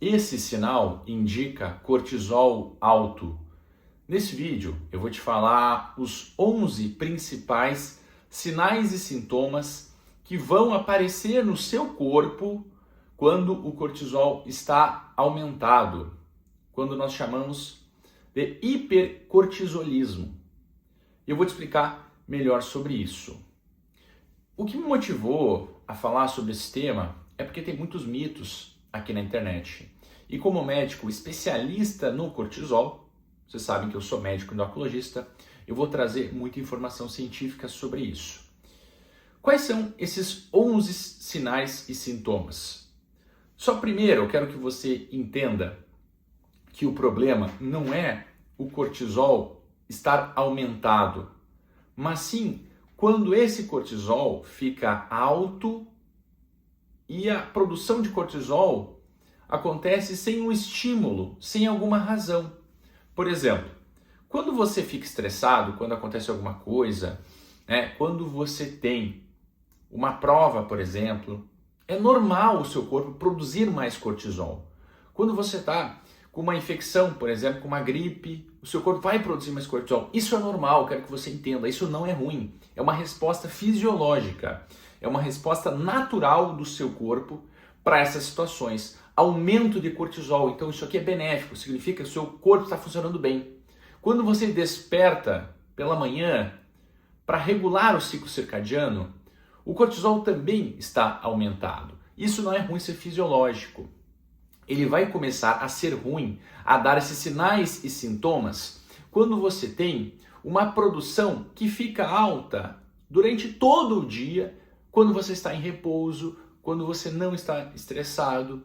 Esse sinal indica cortisol alto. Nesse vídeo eu vou te falar os 11 principais sinais e sintomas que vão aparecer no seu corpo quando o cortisol está aumentado, quando nós chamamos de hipercortisolismo. Eu vou te explicar melhor sobre isso. O que me motivou a falar sobre esse tema é porque tem muitos mitos aqui na internet. E como médico especialista no cortisol, vocês sabem que eu sou médico endocrinologista, eu vou trazer muita informação científica sobre isso. Quais são esses 11 sinais e sintomas? Só primeiro eu quero que você entenda que o problema não é o cortisol estar aumentado, mas sim quando esse cortisol fica alto e a produção de cortisol acontece sem um estímulo, sem alguma razão. Por exemplo, quando você fica estressado, quando acontece alguma coisa, quando você tem uma prova, por exemplo, é normal o seu corpo produzir mais cortisol. Quando você está com uma infecção, por exemplo, com uma gripe, o seu corpo vai produzir mais cortisol. Isso é normal, quero que você entenda, isso não é ruim. É uma resposta fisiológica, é uma resposta natural do seu corpo para essas situações. Aumento de cortisol, então isso aqui é benéfico, significa que o seu corpo está funcionando bem. Quando você desperta pela manhã para regular o ciclo circadiano, o cortisol também está aumentado. Isso não é ruim, isso é fisiológico. Ele vai começar a ser ruim, a dar esses sinais e sintomas quando você tem uma produção que fica alta durante todo o dia, quando você está em repouso, quando você não está estressado,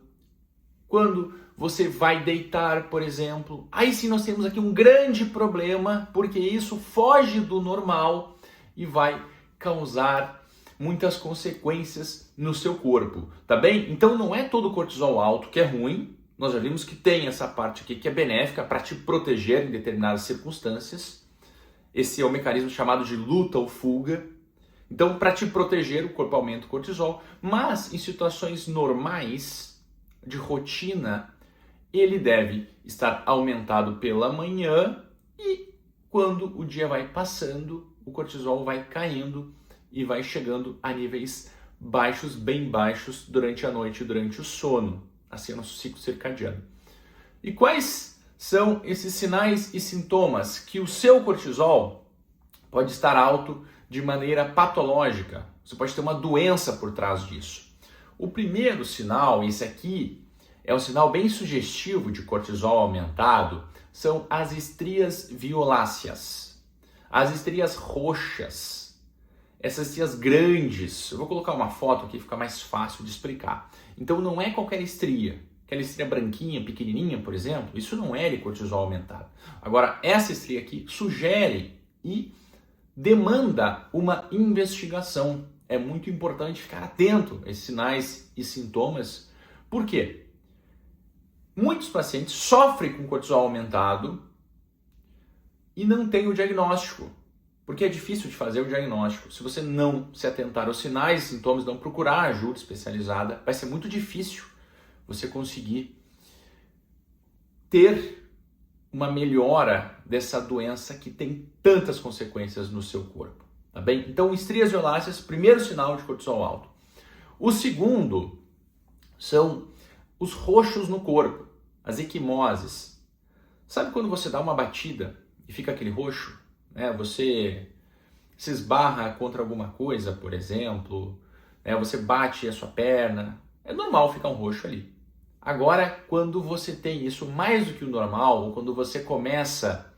quando você vai deitar, por exemplo. Aí sim nós temos aqui um grande problema, porque isso foge do normal e vai causar muitas consequências no seu corpo, tá bem? Então não é todo cortisol alto que é ruim, nós já vimos que tem essa parte aqui que é benéfica para te proteger em determinadas circunstâncias. Esse é o mecanismo chamado de luta ou fuga. Então, para te proteger, o corpo aumenta o cortisol, mas em situações normais, de rotina, ele deve estar aumentado pela manhã e quando o dia vai passando, o cortisol vai caindo e vai chegando a níveis baixos, bem baixos, durante a noite, durante o sono, assim é o nosso ciclo circadiano. E quais são esses sinais e sintomas que o seu cortisol pode estar alto de maneira patológica? Você pode ter uma doença por trás disso. O primeiro sinal, esse aqui, é um sinal bem sugestivo de cortisol aumentado, são as estrias violáceas, as estrias roxas. Essas estrias grandes, eu vou colocar uma foto aqui, fica mais fácil de explicar. Então não é qualquer estria, aquela estria branquinha, pequenininha, por exemplo, isso não é de cortisol aumentado. Agora, essa estria aqui sugere e demanda uma investigação. É muito importante ficar atento a esses sinais e sintomas. Por quê? Muitos pacientes sofrem com cortisol aumentado e não têm o diagnóstico. Porque é difícil de fazer o diagnóstico. Se você não se atentar aos sinais e sintomas, não procurar ajuda especializada, vai ser muito difícil você conseguir ter uma melhora dessa doença que tem tantas consequências no seu corpo, tá bem? Então, estrias violáceas, primeiro sinal de cortisol alto. O segundo são os roxos no corpo, as equimoses. Sabe quando você dá uma batida e fica aquele roxo? Você se esbarra contra alguma coisa, por exemplo, você bate a sua perna, é normal ficar um roxo ali. Agora, quando você tem isso mais do que o normal, ou quando você começa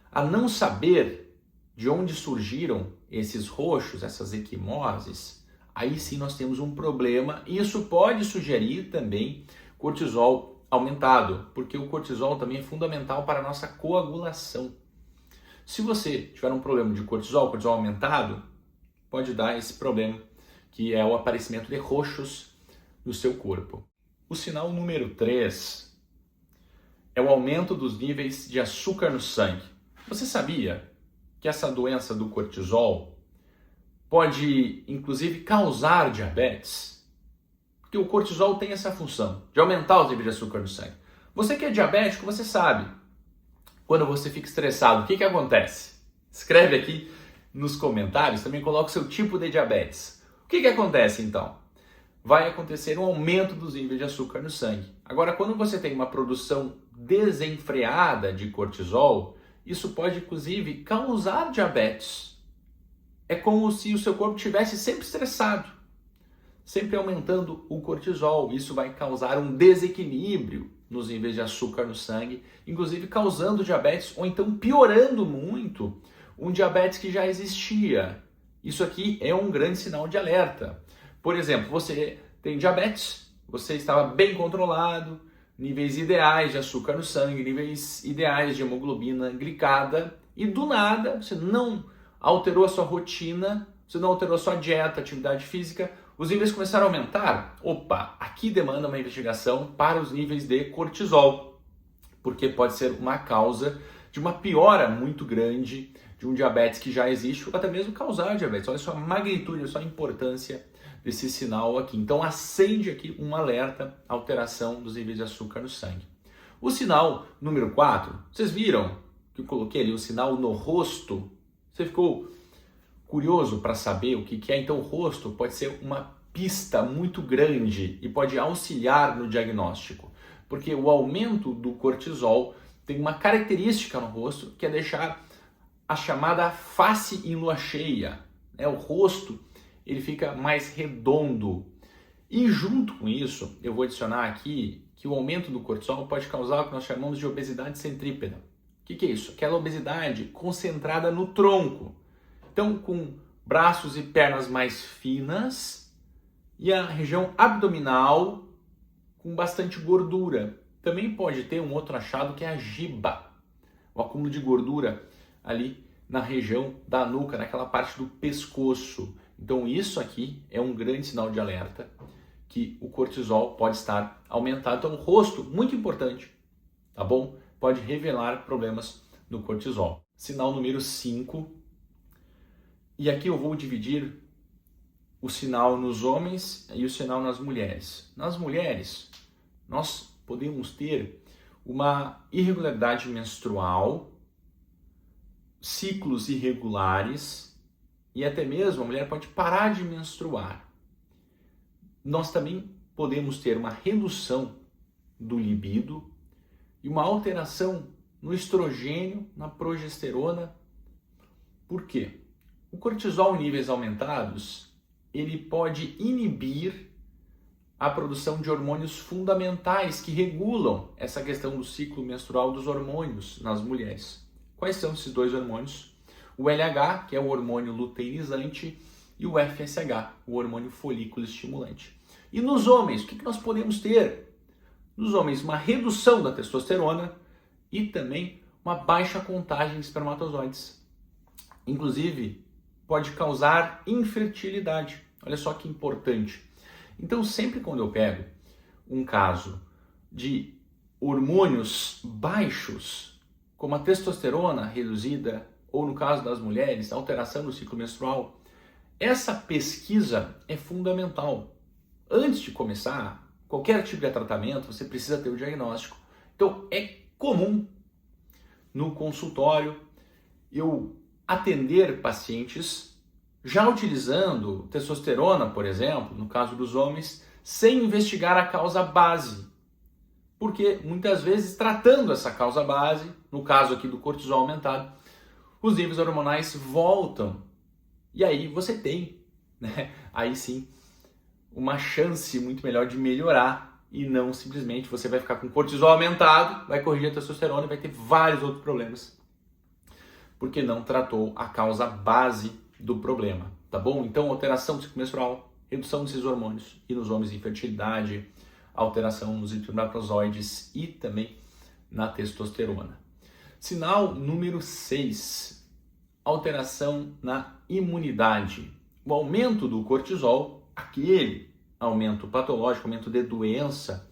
a não saber de onde surgiram esses roxos, essas equimoses, aí sim nós temos um problema e isso pode sugerir também cortisol aumentado, porque o cortisol também é fundamental para a nossa coagulação. Se você tiver um problema de cortisol aumentado, pode dar esse problema, que é o aparecimento de roxos no seu corpo. O sinal número 3 é o aumento dos níveis de açúcar no sangue. Você sabia que essa doença do cortisol pode, inclusive, causar diabetes? Por Porque o cortisol tem essa função de aumentar os níveis de açúcar no sangue. Você que é diabético, você sabe. Quando você fica estressado, o que acontece? Escreve aqui nos comentários, também coloca o seu tipo de diabetes. O que acontece então? Vai acontecer um aumento dos níveis de açúcar no sangue. Agora, quando você tem uma produção desenfreada de cortisol, isso pode inclusive causar diabetes. É como se o seu corpo estivesse sempre estressado, sempre aumentando o cortisol. Isso vai causar um desequilíbrio nos níveis de açúcar no sangue, inclusive causando diabetes ou então piorando muito um diabetes que já existia. Isso aqui é um grande sinal de alerta. Por exemplo, você tem diabetes, você estava bem controlado, níveis ideais de açúcar no sangue, níveis ideais de hemoglobina glicada, e do nada você não alterou a sua rotina, você não alterou a sua dieta, atividade física, os níveis começaram a aumentar. Opa, aqui demanda uma investigação para os níveis de cortisol, porque pode ser uma causa de uma piora muito grande de um diabetes que já existe, ou até mesmo causar diabetes. Olha só a magnitude, olha só a importância desse sinal aqui. Então acende aqui um alerta, alteração dos níveis de açúcar no sangue. O sinal número 4, vocês viram que eu coloquei ali o sinal no rosto? Você ficou curioso para saber o que é? Então o rosto pode ser uma pista muito grande e pode auxiliar no diagnóstico, porque o aumento do cortisol tem uma característica no rosto que é deixar a chamada face em lua cheia. O rosto ele fica mais redondo. E junto com isso, eu vou adicionar aqui que o aumento do cortisol pode causar o que nós chamamos de obesidade centrípeta. O que é isso? Aquela obesidade concentrada no tronco. Então, com braços e pernas mais finas e a região abdominal com bastante gordura. Também pode ter um outro achado que é a giba, o acúmulo de gordura ali na região da nuca, naquela parte do pescoço. Então isso aqui é um grande sinal de alerta que o cortisol pode estar aumentado. Então o rosto, muito importante, tá bom? Pode revelar problemas no cortisol. Sinal número 5. E aqui eu vou dividir o sinal nos homens e o sinal nas mulheres. Nas mulheres, nós podemos ter uma irregularidade menstrual, ciclos irregulares, e até mesmo a mulher pode parar de menstruar. Nós também podemos ter uma redução do libido e uma alteração no estrogênio, na progesterona. Por quê? O cortisol em níveis aumentados, ele pode inibir a produção de hormônios fundamentais que regulam essa questão do ciclo menstrual dos hormônios nas mulheres. Quais são esses dois hormônios? O LH, que é o hormônio luteinizante, e o FSH, o hormônio folículo estimulante. E nos homens, o que nós podemos ter? Nos homens, uma redução da testosterona e também uma baixa contagem de espermatozoides. Inclusive, pode causar infertilidade. Olha só que importante. Então, sempre quando eu pego um caso de hormônios baixos, como a testosterona reduzida, ou no caso das mulheres, alteração do ciclo menstrual, essa pesquisa é fundamental. Antes de começar qualquer tipo de tratamento, você precisa ter o diagnóstico. Então, é comum no consultório eu atender pacientes já utilizando testosterona, por exemplo, no caso dos homens, sem investigar a causa base. Porque muitas vezes, tratando essa causa base, no caso aqui do cortisol aumentado, os níveis hormonais voltam. E aí você tem, aí sim, uma chance muito melhor de melhorar e não simplesmente você vai ficar com cortisol aumentado, vai corrigir a testosterona e vai ter vários outros problemas, porque não tratou a causa base do problema, tá bom? Então, alteração do ciclo menstrual, redução desses hormônios e nos homens infertilidade, alteração nos espermatozoides e também na testosterona. Sinal número 6, alteração na imunidade. O aumento do cortisol, aquele aumento patológico, aumento de doença,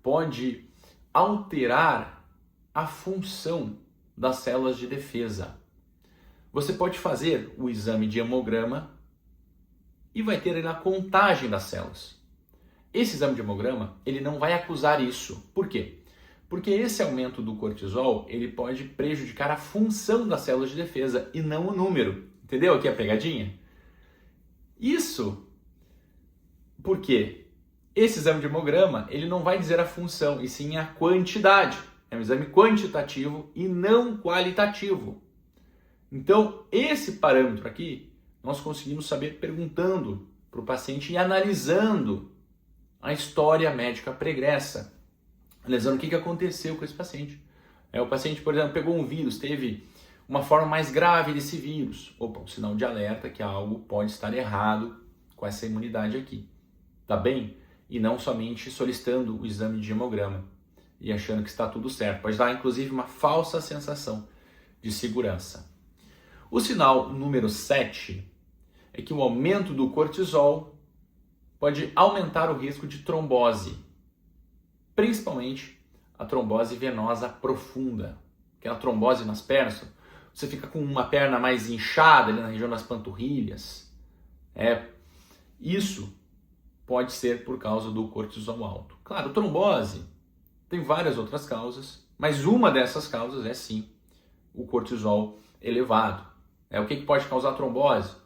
pode alterar a função das células de defesa. Você pode fazer o exame de hemograma e vai ter aí a contagem das células. Esse exame de hemograma, ele não vai acusar isso. Por quê? Porque esse aumento do cortisol, ele pode prejudicar a função das células de defesa e não o número. Entendeu aqui a pegadinha? Isso porque esse exame de hemograma, ele não vai dizer a função, e sim a quantidade. É um exame quantitativo e não qualitativo. Então, esse parâmetro aqui, nós conseguimos saber perguntando para o paciente e analisando a história médica pregressa. Analisando o que aconteceu com esse paciente. O paciente, por exemplo, pegou um vírus, teve uma forma mais grave desse vírus. Opa, um sinal de alerta que algo pode estar errado com essa imunidade aqui. Tá bem? E não somente solicitando o exame de hemograma e achando que está tudo certo. Pode dar, inclusive, uma falsa sensação de segurança. O sinal número 7 é que o aumento do cortisol pode aumentar o risco de trombose, principalmente a trombose venosa profunda, aquela trombose nas pernas. Você fica com uma perna mais inchada ali na região das panturrilhas. Isso pode ser por causa do cortisol alto. Claro, trombose tem várias outras causas, mas uma dessas causas é sim o cortisol elevado. O que pode causar trombose?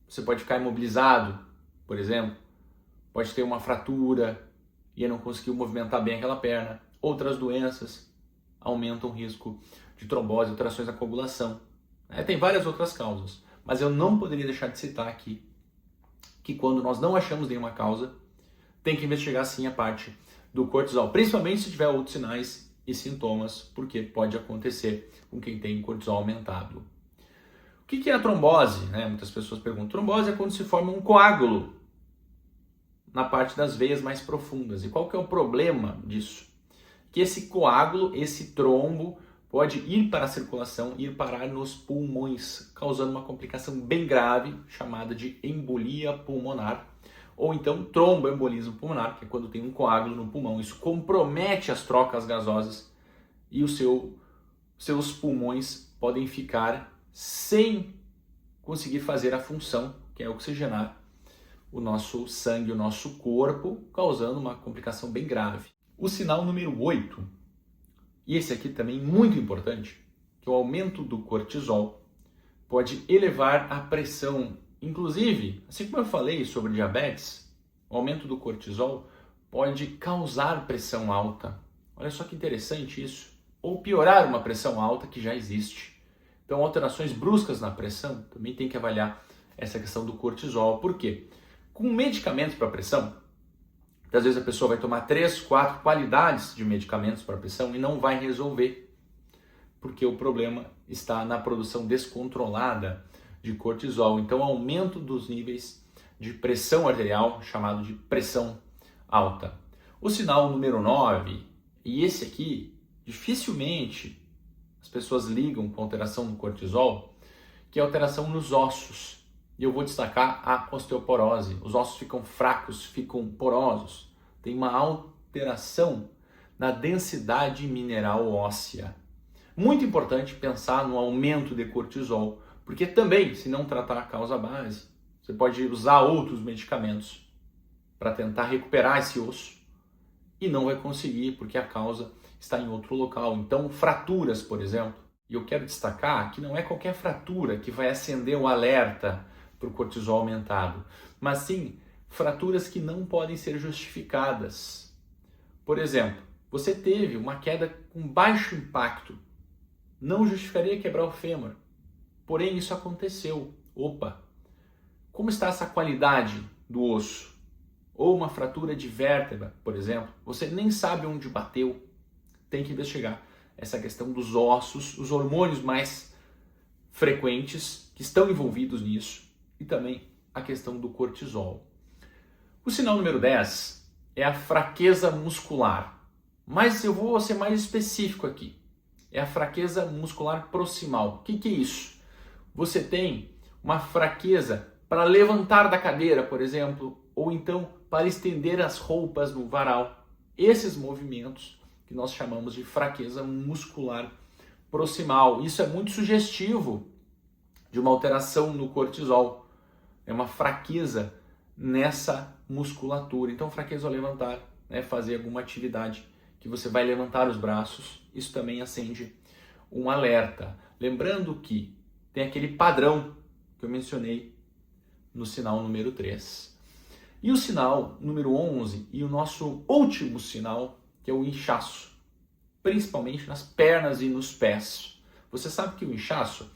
Você pode ficar imobilizado, por exemplo, pode ter uma fratura e não conseguiu movimentar bem aquela perna. Outras doenças aumentam o risco de trombose, alterações na coagulação. Tem várias outras causas, mas eu não poderia deixar de citar aqui que quando nós não achamos nenhuma causa, tem que investigar sim a parte do cortisol, principalmente se tiver outros sinais e sintomas, porque pode acontecer com quem tem cortisol aumentado. O que é a trombose? Muitas pessoas perguntam. Trombose é quando se forma um coágulo na parte das veias mais profundas. E qual que é o problema disso? Que esse coágulo, esse trombo, pode ir para a circulação, ir parar nos pulmões, causando uma complicação bem grave, chamada de embolia pulmonar, ou então tromboembolismo pulmonar, que é quando tem um coágulo no pulmão. Isso compromete as trocas gasosas e os seus pulmões podem ficar sem conseguir fazer a função, que é oxigenar o nosso sangue, o nosso corpo, causando uma complicação bem grave. O sinal número 8, e esse aqui também muito importante, que o aumento do cortisol pode elevar a pressão. Inclusive, assim como eu falei sobre diabetes, o aumento do cortisol pode causar pressão alta. Olha só que interessante isso. Ou piorar uma pressão alta que já existe. Então, alterações bruscas na pressão também tem que avaliar essa questão do cortisol. Por quê? Com medicamentos para pressão, às vezes a pessoa vai tomar 3, 4 qualidades de medicamentos para pressão e não vai resolver, porque o problema está na produção descontrolada de cortisol. Então, aumento dos níveis de pressão arterial, chamado de pressão alta. O sinal número 9, e esse aqui, dificilmente as pessoas ligam com alteração do cortisol, que é alteração nos ossos. E eu vou destacar a osteoporose. Os ossos ficam fracos, ficam porosos. Tem uma alteração na densidade mineral óssea. Muito importante pensar no aumento de cortisol, porque também, se não tratar a causa base, você pode usar outros medicamentos para tentar recuperar esse osso e não vai conseguir, porque a causa está em outro local. Então, fraturas, por exemplo, e eu quero destacar que não é qualquer fratura que vai acender o alerta para o cortisol aumentado, mas sim fraturas que não podem ser justificadas. Por exemplo, você teve uma queda com baixo impacto, não justificaria quebrar o fêmur, porém isso aconteceu. Opa, como está essa qualidade do osso? Ou uma fratura de vértebra, por exemplo, você nem sabe onde bateu, tem que investigar essa questão dos ossos, os hormônios mais frequentes que estão envolvidos nisso, e também a questão do cortisol. O sinal número 10 é a fraqueza muscular. Mas eu vou ser mais específico aqui. É a fraqueza muscular proximal. O que é isso? Você tem uma fraqueza para levantar da cadeira, por exemplo, ou então para estender as roupas no varal. Esses movimentos que nós chamamos de fraqueza muscular proximal. Isso é muito sugestivo de uma alteração no cortisol. É uma fraqueza nessa musculatura. Então, fraqueza ao levantar, né, fazer alguma atividade que você vai levantar os braços, isso também acende um alerta. Lembrando que tem aquele padrão que eu mencionei no sinal número 3. E o sinal número 11 e o nosso último sinal, que é o inchaço, principalmente nas pernas e nos pés. Você sabe que o inchaço,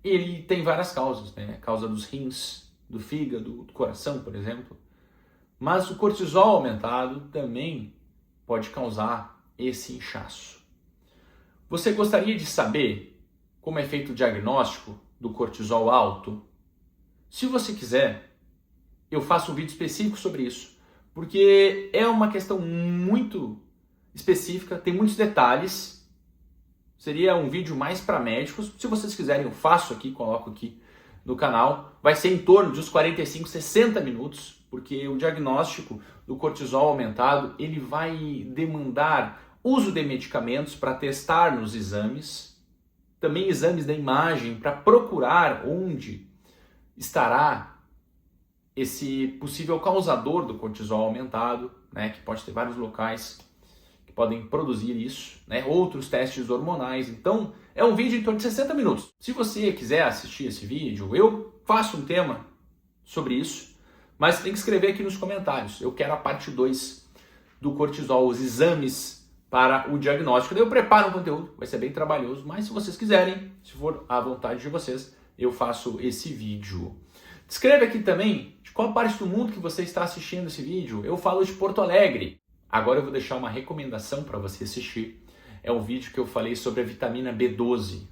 ele tem várias causas, né? Causa dos rins, do fígado, do coração, por exemplo. Mas o cortisol aumentado também pode causar esse inchaço. Você gostaria de saber como é feito o diagnóstico do cortisol alto? Se você quiser, eu faço um vídeo específico sobre isso, porque é uma questão muito específica, tem muitos detalhes. Seria um vídeo mais para médicos. Se vocês quiserem, eu faço aqui, coloco aqui no canal. Vai ser em torno de uns 45, 60 minutos, porque o diagnóstico do cortisol aumentado, ele vai demandar uso de medicamentos para testar nos exames, também exames da imagem para procurar onde estará esse possível causador do cortisol aumentado, né, que pode ter vários locais que podem produzir isso, né, outros testes hormonais. Então, é um vídeo em torno de 60 minutos. Se você quiser assistir esse vídeo, eu faço um tema sobre isso, mas você tem que escrever aqui nos comentários. Eu quero a parte 2 do cortisol, os exames para o diagnóstico. Daí eu preparo um conteúdo, vai ser bem trabalhoso, mas se vocês quiserem, se for à vontade de vocês, eu faço esse vídeo. Escreve aqui também de qual parte do mundo que você está assistindo esse vídeo. Eu falo de Porto Alegre. Agora eu vou deixar uma recomendação para você assistir. É um vídeo que eu falei sobre a vitamina B12.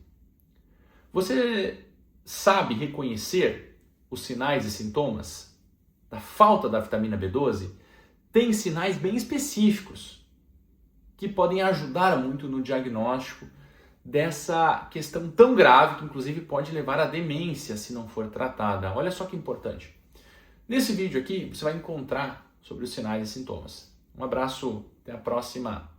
Você sabe reconhecer os sinais e sintomas da falta da vitamina B12? Tem sinais bem específicos que podem ajudar muito no diagnóstico dessa questão tão grave que inclusive pode levar à demência se não for tratada. Olha só que importante. Nesse vídeo aqui você vai encontrar sobre os sinais e sintomas. Um abraço, até a próxima.